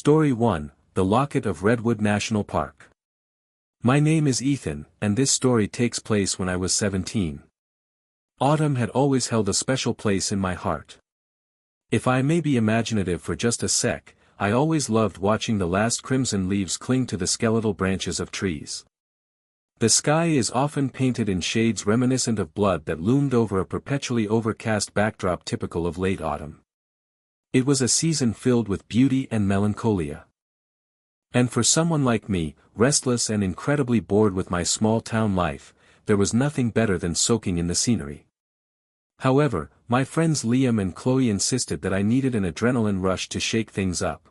Story 1, The Locket of Redwood National Park. My name is Ethan, and this story takes place when I was 17. Autumn had always held a special place in my heart. If I may be imaginative for just a sec, I always loved watching the last crimson leaves cling to the skeletal branches of trees. The sky is often painted in shades reminiscent of blood that loomed over a perpetually overcast backdrop typical of late autumn. It was a season filled with beauty and melancholia. And for someone like me, restless and incredibly bored with my small-town life, there was nothing better than soaking in the scenery. However, my friends Liam and Chloe insisted that I needed an adrenaline rush to shake things up.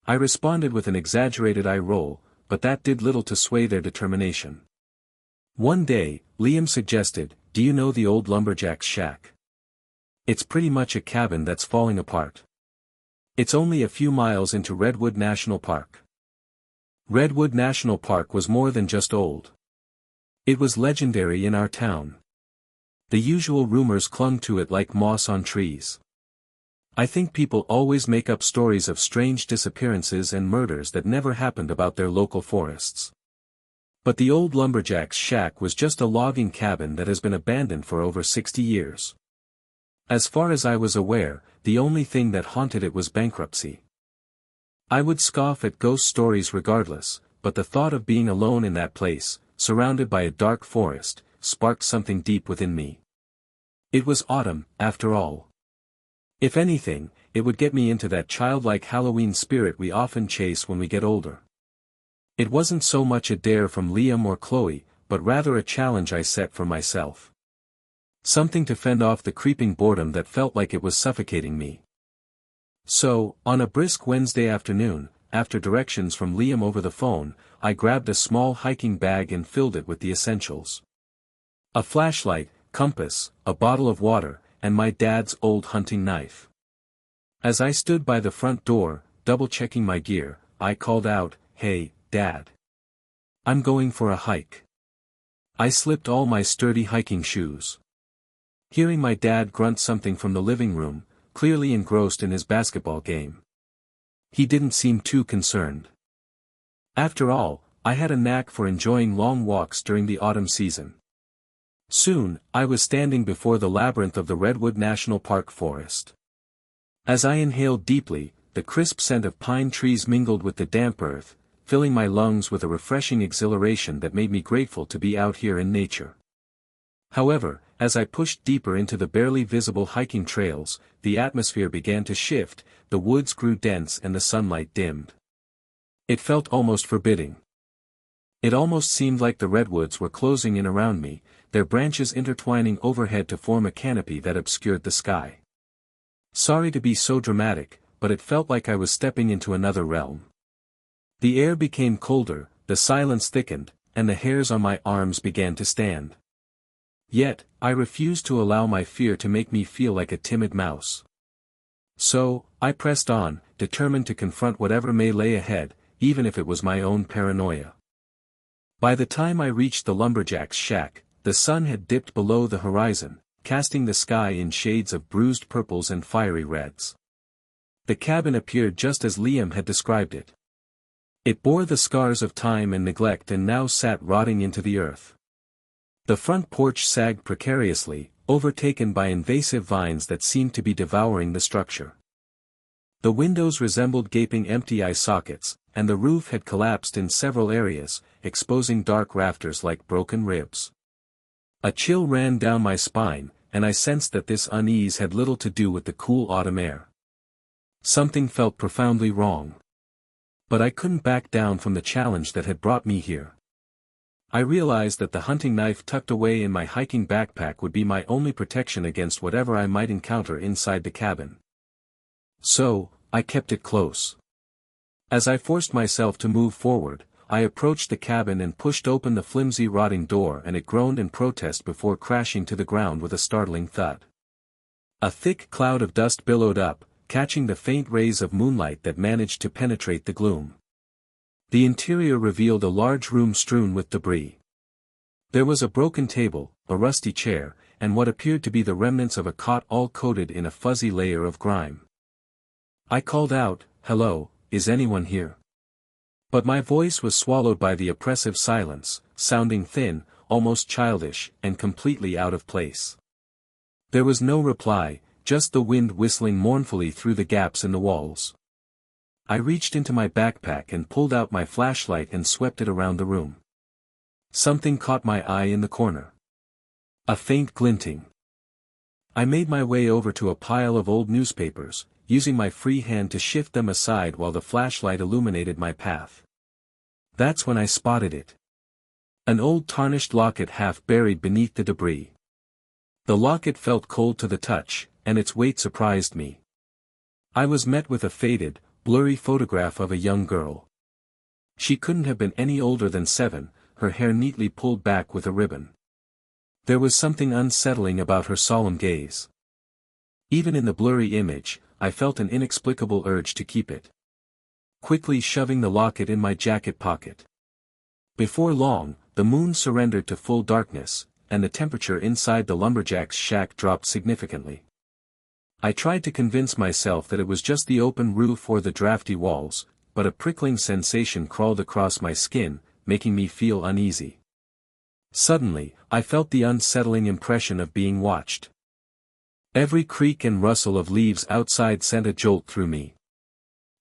I responded with an exaggerated eye roll, but that did little to sway their determination. One day, Liam suggested, "Do you know the old lumberjack's shack? It's pretty much a cabin that's falling apart. It's only a few miles into Redwood National Park." Redwood National Park was more than just old. It was legendary in our town. The usual rumors clung to it like moss on trees. I think people always make up stories of strange disappearances and murders that never happened about their local forests. But the old lumberjack's shack was just a logging cabin that has been abandoned for over 60 years. As far as I was aware, the only thing that haunted it was bankruptcy. I would scoff at ghost stories regardless, but the thought of being alone in that place, surrounded by a dark forest, sparked something deep within me. It was autumn, after all. If anything, it would get me into that childlike Halloween spirit we often chase when we get older. It wasn't so much a dare from Liam or Chloe, but rather a challenge I set for myself. Something to fend off the creeping boredom that felt like it was suffocating me. So, on a brisk Wednesday afternoon, after directions from Liam over the phone, I grabbed a small hiking bag and filled it with the essentials. A flashlight, compass, a bottle of water, and my dad's old hunting knife. As I stood by the front door, double-checking my gear, I called out, "Hey, Dad. I'm going for a hike." I slipped all my sturdy hiking shoes. Hearing my dad grunt something from the living room, clearly engrossed in his basketball game. He didn't seem too concerned. After all, I had a knack for enjoying long walks during the autumn season. Soon, I was standing before the labyrinth of the Redwood National Park forest. As I inhaled deeply, the crisp scent of pine trees mingled with the damp earth, filling my lungs with a refreshing exhilaration that made me grateful to be out here in nature. However, as I pushed deeper into the barely visible hiking trails, the atmosphere began to shift, the woods grew dense and the sunlight dimmed. It felt almost forbidding. It almost seemed like the redwoods were closing in around me, their branches intertwining overhead to form a canopy that obscured the sky. Sorry to be so dramatic, but it felt like I was stepping into another realm. The air became colder, the silence thickened, and the hairs on my arms began to stand. Yet, I refused to allow my fear to make me feel like a timid mouse. So, I pressed on, determined to confront whatever may lay ahead, even if it was my own paranoia. By the time I reached the lumberjack's shack, the sun had dipped below the horizon, casting the sky in shades of bruised purples and fiery reds. The cabin appeared just as Liam had described it. It bore the scars of time and neglect and now sat rotting into the earth. The front porch sagged precariously, overtaken by invasive vines that seemed to be devouring the structure. The windows resembled gaping empty eye sockets, and the roof had collapsed in several areas, exposing dark rafters like broken ribs. A chill ran down my spine, and I sensed that this unease had little to do with the cool autumn air. Something felt profoundly wrong. But I couldn't back down from the challenge that had brought me here. I realized that the hunting knife tucked away in my hiking backpack would be my only protection against whatever I might encounter inside the cabin. So, I kept it close. As I forced myself to move forward, I approached the cabin and pushed open the flimsy rotting door, and it groaned in protest before crashing to the ground with a startling thud. A thick cloud of dust billowed up, catching the faint rays of moonlight that managed to penetrate the gloom. The interior revealed a large room strewn with debris. There was a broken table, a rusty chair, and what appeared to be the remnants of a cot all coated in a fuzzy layer of grime. I called out, "Hello, "Is anyone here?" But my voice was swallowed by the oppressive silence, sounding thin, almost childish, and completely out of place. There was no reply, just the wind whistling mournfully through the gaps in the walls. I reached into my backpack and pulled out my flashlight and swept it around the room. Something caught my eye in the corner. A faint glinting. I made my way over to a pile of old newspapers, using my free hand to shift them aside while the flashlight illuminated my path. That's when I spotted it. An old tarnished locket half buried beneath the debris. The locket felt cold to the touch, and its weight surprised me. I was met with a faded, blurry photograph of a young girl. She couldn't have been any older than 7, her hair neatly pulled back with a ribbon. There was something unsettling about her solemn gaze. Even in the blurry image, I felt an inexplicable urge to keep it. Quickly shoving the locket in my jacket pocket. Before long, the moon surrendered to full darkness, and the temperature inside the lumberjack's shack dropped significantly. I tried to convince myself that it was just the open roof or the drafty walls, but a prickling sensation crawled across my skin, making me feel uneasy. Suddenly, I felt the unsettling impression of being watched. Every creak and rustle of leaves outside sent a jolt through me.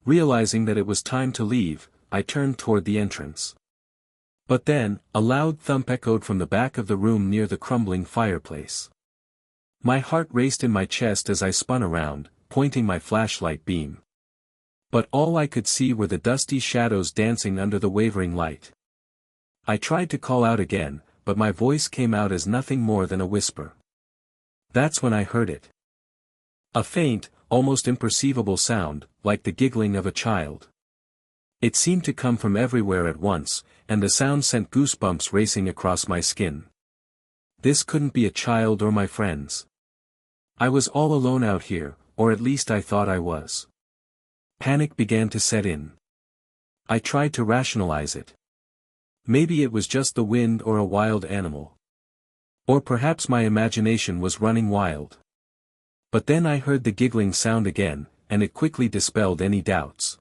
Realizing that it was time to leave, I turned toward the entrance. But then, a loud thump echoed from the back of the room near the crumbling fireplace. My heart raced in my chest as I spun around, pointing my flashlight beam. But all I could see were the dusty shadows dancing under the wavering light. I tried to call out again, but my voice came out as nothing more than a whisper. That's when I heard it. A faint, almost imperceivable sound, like the giggling of a child. It seemed to come from everywhere at once, and the sound sent goosebumps racing across my skin. This couldn't be a child or my friends. I was all alone out here, or at least I thought I was. Panic began to set in. I tried to rationalize it. Maybe it was just the wind or a wild animal. Or perhaps my imagination was running wild. But then I heard the giggling sound again, and it quickly dispelled any doubts.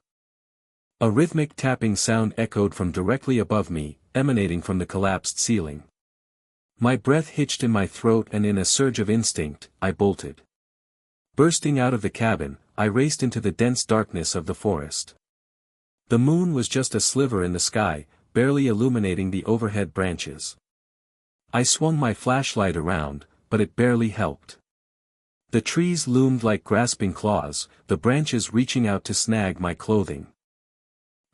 A rhythmic tapping sound echoed from directly above me, emanating from the collapsed ceiling. My breath hitched in my throat and in a surge of instinct, I bolted. Bursting out of the cabin, I raced into the dense darkness of the forest. The moon was just a sliver in the sky, barely illuminating the overhead branches. I swung my flashlight around, but it barely helped. The trees loomed like grasping claws, the branches reaching out to snag my clothing.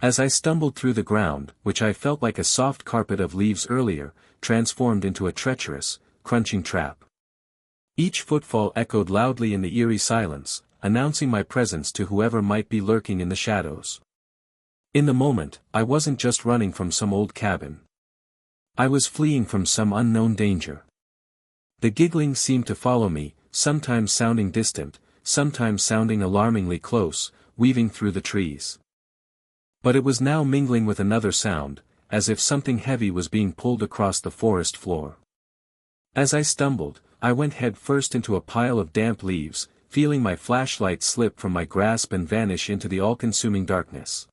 As I stumbled through the ground, which I felt like a soft carpet of leaves earlier, transformed into a treacherous, crunching trap. Each footfall echoed loudly in the eerie silence, announcing my presence to whoever might be lurking in the shadows. In the moment, I wasn't just running from some old cabin. I was fleeing from some unknown danger. The giggling seemed to follow me, sometimes sounding distant, sometimes sounding alarmingly close, weaving through the trees. But it was now mingling with another sound, as if something heavy was being pulled across the forest floor. As I stumbled, I went head first into a pile of damp leaves, feeling my flashlight slip from my grasp and vanish into the all-consuming darkness.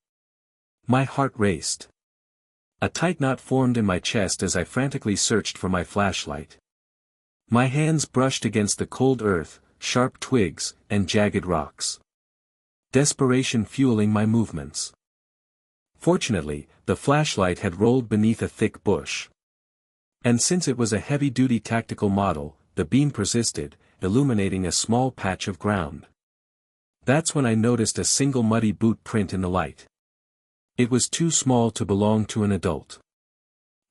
My heart raced. A tight knot formed in my chest as I frantically searched for my flashlight. My hands brushed against the cold earth, sharp twigs, and jagged rocks. Desperation fueling my movements. Fortunately, the flashlight had rolled beneath a thick bush. And since it was a heavy-duty tactical model, the beam persisted, illuminating a small patch of ground. That's when I noticed a single muddy boot print in the light. It was too small to belong to an adult.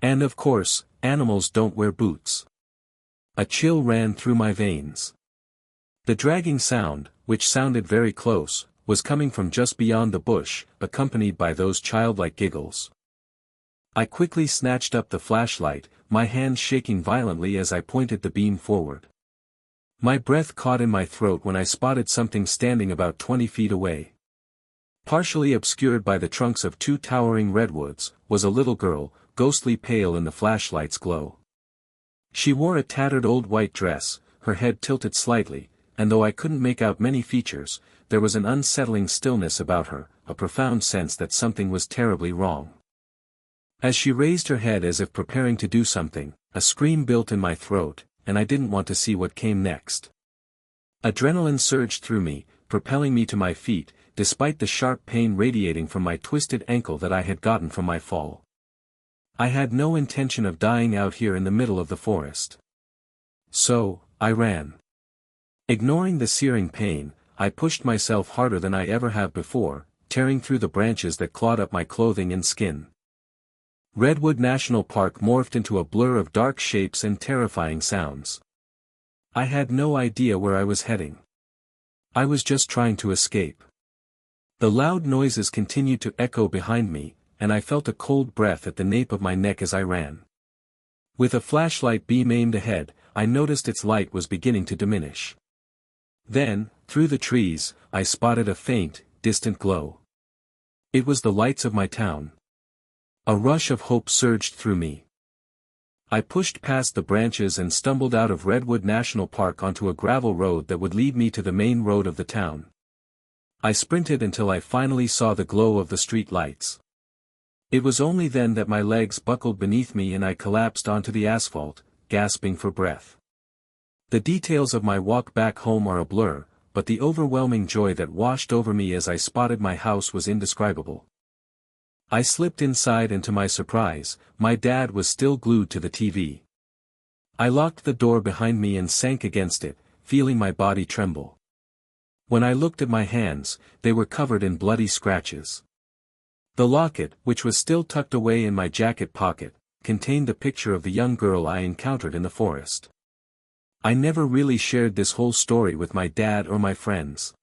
And of course, animals don't wear boots. A chill ran through my veins. The dragging sound, which sounded very close, was coming from just beyond the bush, accompanied by those childlike giggles. I quickly snatched up the flashlight, my hand shaking violently as I pointed the beam forward. My breath caught in my throat when I spotted something standing about 20 feet away. Partially obscured by the trunks of 2 towering redwoods, was a little girl, ghostly pale in the flashlight's glow. She wore a tattered old white dress, her head tilted slightly, and though I couldn't make out many features, there was an unsettling stillness about her, a profound sense that something was terribly wrong. As she raised her head as if preparing to do something, a scream built in my throat, and I didn't want to see what came next. Adrenaline surged through me, propelling me to my feet, despite the sharp pain radiating from my twisted ankle that I had gotten from my fall. I had no intention of dying out here in the middle of the forest. So, I ran. Ignoring the searing pain, I pushed myself harder than I ever have before, tearing through the branches that clawed up my clothing and skin. Redwood National Park morphed into a blur of dark shapes and terrifying sounds. I had no idea where I was heading. I was just trying to escape. The loud noises continued to echo behind me, and I felt a cold breath at the nape of my neck as I ran. With a flashlight beam aimed ahead, I noticed its light was beginning to diminish. Then, through the trees, I spotted a faint, distant glow. It was the lights of my town. A rush of hope surged through me. I pushed past the branches and stumbled out of Redwood National Park onto a gravel road that would lead me to the main road of the town. I sprinted until I finally saw the glow of the street lights. It was only then that my legs buckled beneath me and I collapsed onto the asphalt, gasping for breath. The details of my walk back home are a blur, but the overwhelming joy that washed over me as I spotted my house was indescribable. I slipped inside and to my surprise, my dad was still glued to the TV. I locked the door behind me and sank against it, feeling my body tremble. When I looked at my hands, they were covered in bloody scratches. The locket, which was still tucked away in my jacket pocket, contained the picture of the young girl I encountered in the forest. I never really shared this whole story with my dad or my friends.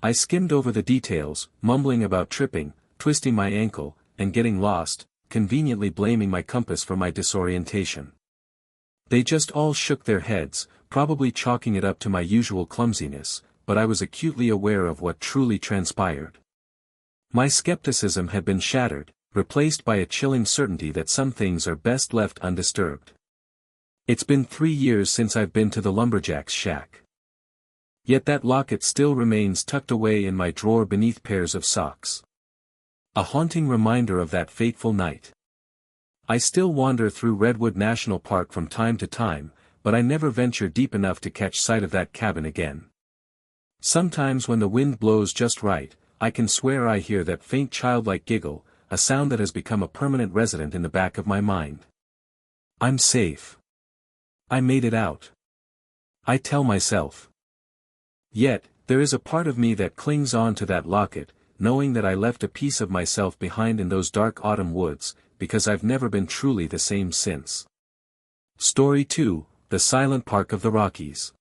I skimmed over the details, mumbling about tripping, twisting my ankle, and getting lost, conveniently blaming my compass for my disorientation. They just all shook their heads, probably chalking it up to my usual clumsiness, but I was acutely aware of what truly transpired. My skepticism had been shattered, replaced by a chilling certainty that some things are best left undisturbed. It's been 3 years since I've been to the lumberjack's shack. Yet that locket still remains tucked away in my drawer beneath pairs of socks. A haunting reminder of that fateful night. I still wander through Redwood National Park from time to time, but I never venture deep enough to catch sight of that cabin again. Sometimes when the wind blows just right, I can swear I hear that faint childlike giggle, a sound that has become a permanent resident in the back of my mind. I'm safe. I made it out. I tell myself. Yet, there is a part of me that clings on to that locket, knowing that I left a piece of myself behind in those dark autumn woods, because I've never been truly the same since. Story 2, The Silent Park of the Rockies.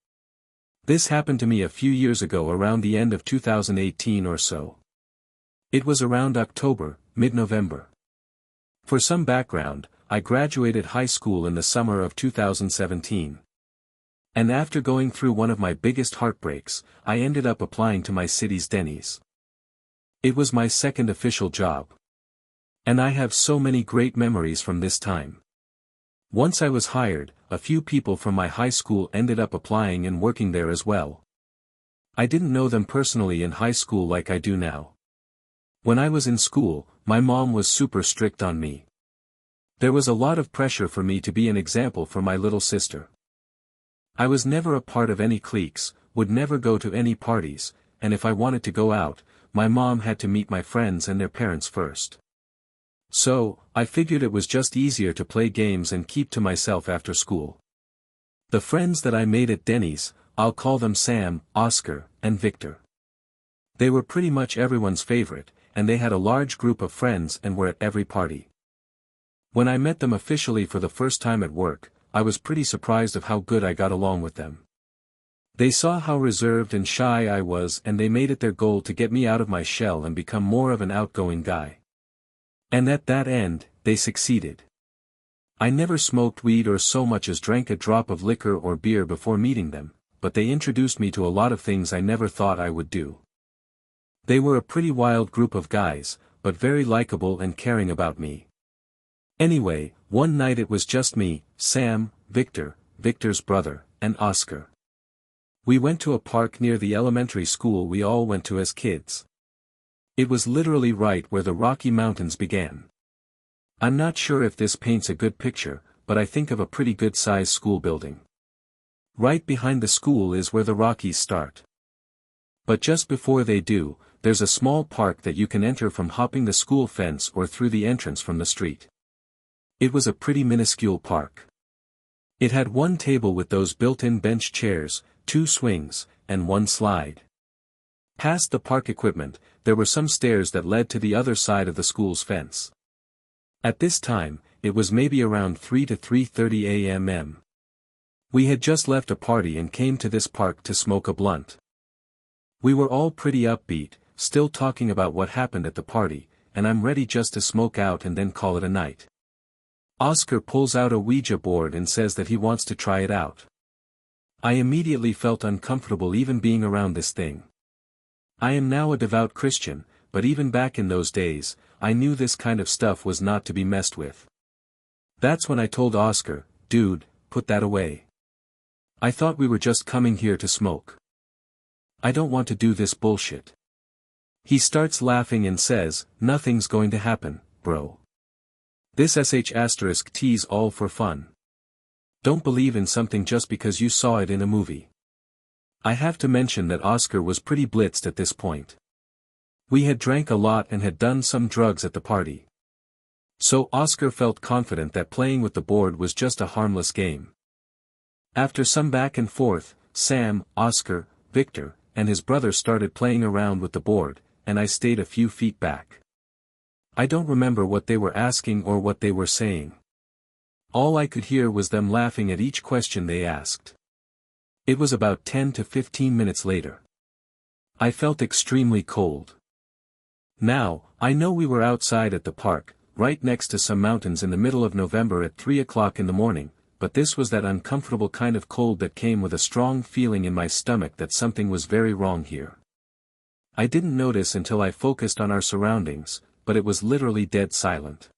This happened to me a few years ago around the end of 2018 or so. It was around October, mid-November. For some background, I graduated high school in the summer of 2017. And after going through one of my biggest heartbreaks, I ended up applying to my city's Denny's. It was my second official job. And I have so many great memories from this time. Once I was hired, a few people from my high school ended up applying and working there as well. I didn't know them personally in high school like I do now. When I was in school, my mom was super strict on me. There was a lot of pressure for me to be an example for my little sister. I was never a part of any cliques, would never go to any parties, and if I wanted to go out, my mom had to meet my friends and their parents first. So, I figured it was just easier to play games and keep to myself after school. The friends that I made at Denny's, I'll call them Sam, Oscar, and Victor. They were pretty much everyone's favorite, and they had a large group of friends and were at every party. When I met them officially for the first time at work, I was pretty surprised of how good I got along with them. They saw how reserved and shy I was and they made it their goal to get me out of my shell and become more of an outgoing guy. And at that end, they succeeded. I never smoked weed or so much as drank a drop of liquor or beer before meeting them, but they introduced me to a lot of things I never thought I would do. They were a pretty wild group of guys, but very likable and caring about me. Anyway, one night it was just me, Sam, Victor, Victor's brother, and Oscar. We went to a park near the elementary school we all went to as kids. It was literally right where the Rocky Mountains began. I'm not sure if this paints a good picture, but I think of a pretty good-sized school building. Right behind the school is where the Rockies start. But just before they do, there's a small park that you can enter from hopping the school fence or through the entrance from the street. It was a pretty minuscule park. It had one table with those built-in bench chairs, 2 swings, and 1 slide. Past the park equipment, there were some stairs that led to the other side of the school's fence. At this time, it was maybe around 3 to 3:30 a.m. We had just left a party and came to this park to smoke a blunt. We were all pretty upbeat, still talking about what happened at the party, and I'm ready just to smoke out and then call it a night. Oscar pulls out a Ouija board and says that he wants to try it out. I immediately felt uncomfortable even being around this thing. I am now a devout Christian, but even back in those days, I knew this kind of stuff was not to be messed with. That's when I told Oscar, "Dude, put that away. I thought we were just coming here to smoke. I don't want to do this bullshit." He starts laughing and says, "Nothing's going to happen, bro. This **T's all for fun. Don't believe in something just because you saw it in a movie." I have to mention that Oscar was pretty blitzed at this point. We had drank a lot and had done some drugs at the party. So Oscar felt confident that playing with the board was just a harmless game. After some back and forth, Sam, Oscar, Victor, and his brother started playing around with the board, and I stayed a few feet back. I don't remember what they were asking or what they were saying. All I could hear was them laughing at each question they asked. It was about 10 to 15 minutes later. I felt extremely cold. Now, I know we were outside at the park, right next to some mountains in the middle of November at 3 o'clock in the morning, but this was that uncomfortable kind of cold that came with a strong feeling in my stomach that something was very wrong here. I didn't notice until I focused on our surroundings, but it was literally dead silent.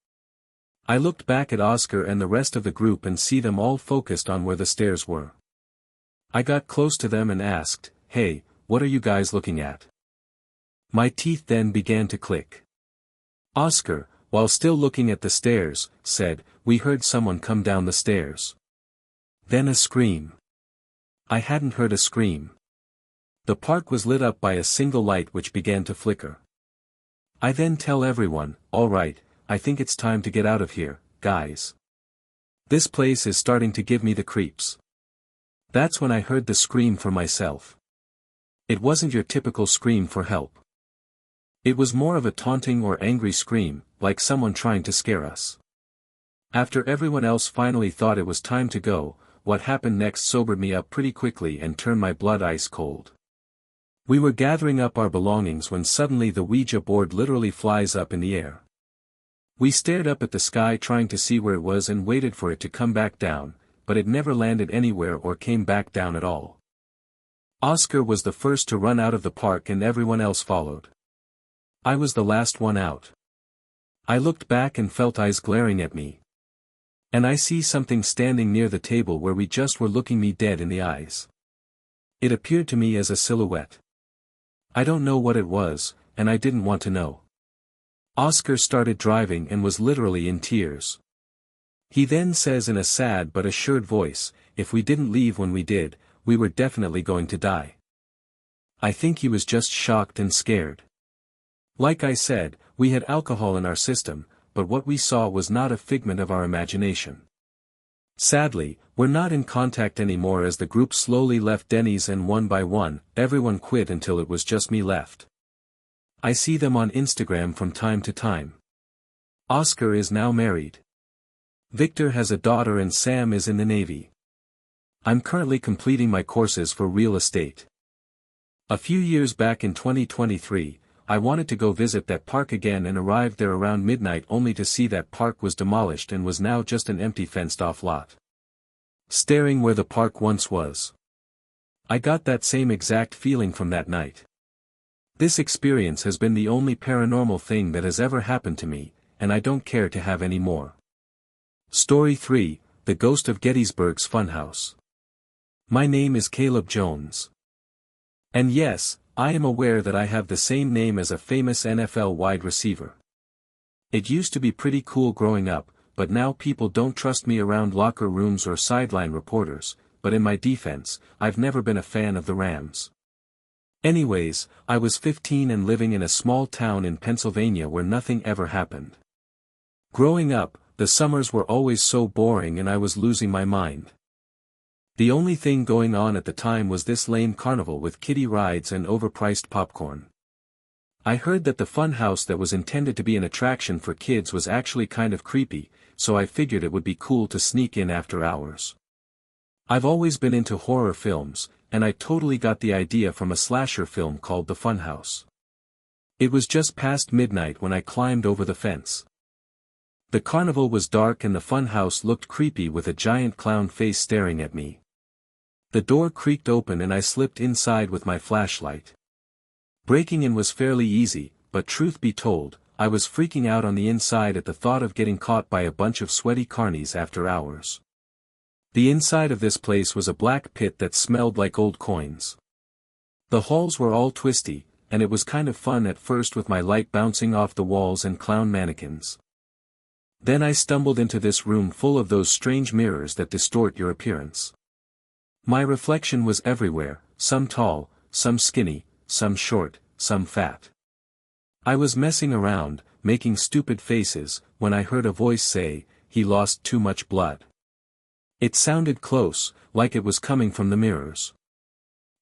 I looked back at Oscar and the rest of the group and see them all focused on where the stairs were. I got close to them and asked, "Hey, what are you guys looking at?" My teeth then began to click. Oscar, while still looking at the stairs, said, "We heard someone come down the stairs." Then a scream. I hadn't heard a scream. The park was lit up by a single light which began to flicker. I then tell everyone, "All right, I think it's time to get out of here, guys. This place is starting to give me the creeps." That's when I heard the scream for myself. It wasn't your typical scream for help. It was more of a taunting or angry scream, like someone trying to scare us. After everyone else finally thought it was time to go, what happened next sobered me up pretty quickly and turned my blood ice cold. We were gathering up our belongings when suddenly the Ouija board literally flies up in the air. We stared up at the sky trying to see where it was and waited for it to come back down, but it never landed anywhere or came back down at all. Oscar was the first to run out of the park and everyone else followed. I was the last one out. I looked back and felt eyes glaring at me. And I see something standing near the table where we just were looking me dead in the eyes. It appeared to me as a silhouette. I don't know what it was, and I didn't want to know. Oscar started driving and was literally in tears. He then says in a sad but assured voice, "If we didn't leave when we did, we were definitely going to die." I think he was just shocked and scared. Like I said, we had alcohol in our system, but what we saw was not a figment of our imagination. Sadly, we're not in contact anymore as the group slowly left Denny's and one by one, everyone quit until it was just me left. I see them on Instagram from time to time. Oscar is now married. Victor has a daughter and Sam is in the Navy. I'm currently completing my courses for real estate. A few years back in 2023, I wanted to go visit that park again and arrived there around midnight only to see that park was demolished and was now just an empty fenced-off lot. Staring where the park once was. I got that same exact feeling from that night. This experience has been the only paranormal thing that has ever happened to me, and I don't care to have any more. Story 3, The Ghost of Gettysburg's Funhouse. My name is Caleb Jones. And yes, I am aware that I have the same name as a famous NFL wide receiver. It used to be pretty cool growing up, but now people don't trust me around locker rooms or sideline reporters, but in my defense, I've never been a fan of the Rams. Anyways, I was 15 and living in a small town in Pennsylvania where nothing ever happened. Growing up, the summers were always so boring and I was losing my mind. The only thing going on at the time was this lame carnival with kiddie rides and overpriced popcorn. I heard that the fun house that was intended to be an attraction for kids was actually kind of creepy, so I figured it would be cool to sneak in after hours. I've always been into horror films, and I totally got the idea from a slasher film called The Funhouse. It was just past midnight when I climbed over the fence. The carnival was dark and the funhouse looked creepy with a giant clown face staring at me. The door creaked open and I slipped inside with my flashlight. Breaking in was fairly easy, but truth be told, I was freaking out on the inside at the thought of getting caught by a bunch of sweaty carnies after hours. The inside of this place was a black pit that smelled like old coins. The halls were all twisty, and it was kind of fun at first with my light bouncing off the walls and clown mannequins. Then I stumbled into this room full of those strange mirrors that distort your appearance. My reflection was everywhere, some tall, some skinny, some short, some fat. I was messing around, making stupid faces, when I heard a voice say, "He lost too much blood." It sounded close, like it was coming from the mirrors.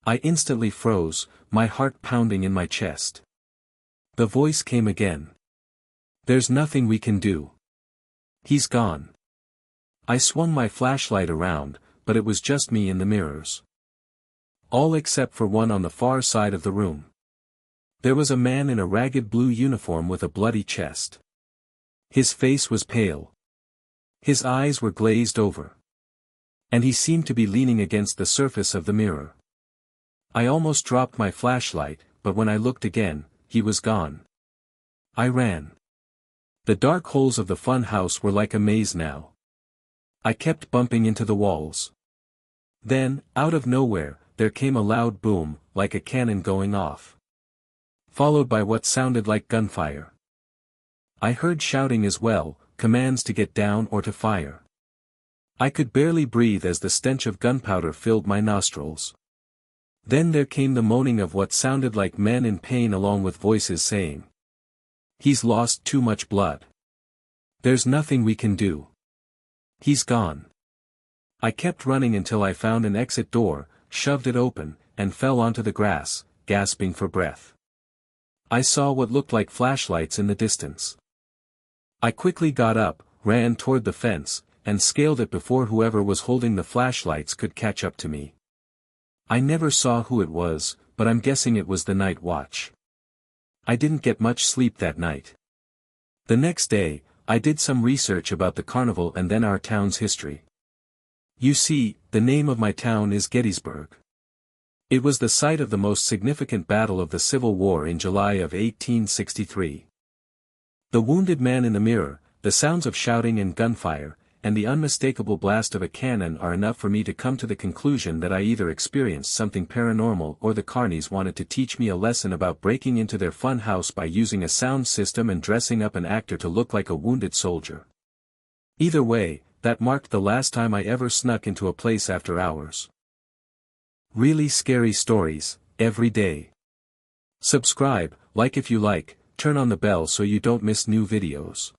I instantly froze, my heart pounding in my chest. The voice came again. "There's nothing we can do. He's gone." I swung my flashlight around, but it was just me in the mirrors. All except for one on the far side of the room. There was a man in a ragged blue uniform with a bloody chest. His face was pale. His eyes were glazed over. And he seemed to be leaning against the surface of the mirror. I almost dropped my flashlight, but when I looked again, he was gone. I ran. The dark holes of the fun house were like a maze now. I kept bumping into the walls. Then, out of nowhere, there came a loud boom, like a cannon going off. Followed by what sounded like gunfire. I heard shouting as well, commands to get down or to fire. I could barely breathe as the stench of gunpowder filled my nostrils. Then there came the moaning of what sounded like men in pain along with voices saying, "He's lost too much blood. There's nothing we can do. He's gone." I kept running until I found an exit door, shoved it open, and fell onto the grass, gasping for breath. I saw what looked like flashlights in the distance. I quickly got up, ran toward the fence, and scaled it before whoever was holding the flashlights could catch up to me. I never saw who it was, but I'm guessing it was the night watch. I didn't get much sleep that night. The next day, I did some research about the carnival and then our town's history. You see, the name of my town is Gettysburg. It was the site of the most significant battle of the Civil War in July of 1863. The wounded man in the mirror, the sounds of shouting and gunfire, and the unmistakable blast of a cannon are enough for me to come to the conclusion that I either experienced something paranormal or the carnies wanted to teach me a lesson about breaking into their fun house by using a sound system and dressing up an actor to look like a wounded soldier. Either way, that marked the last time I ever snuck into a place after hours. Really scary stories, every day. Subscribe, like if you like, turn on the bell so you don't miss new videos.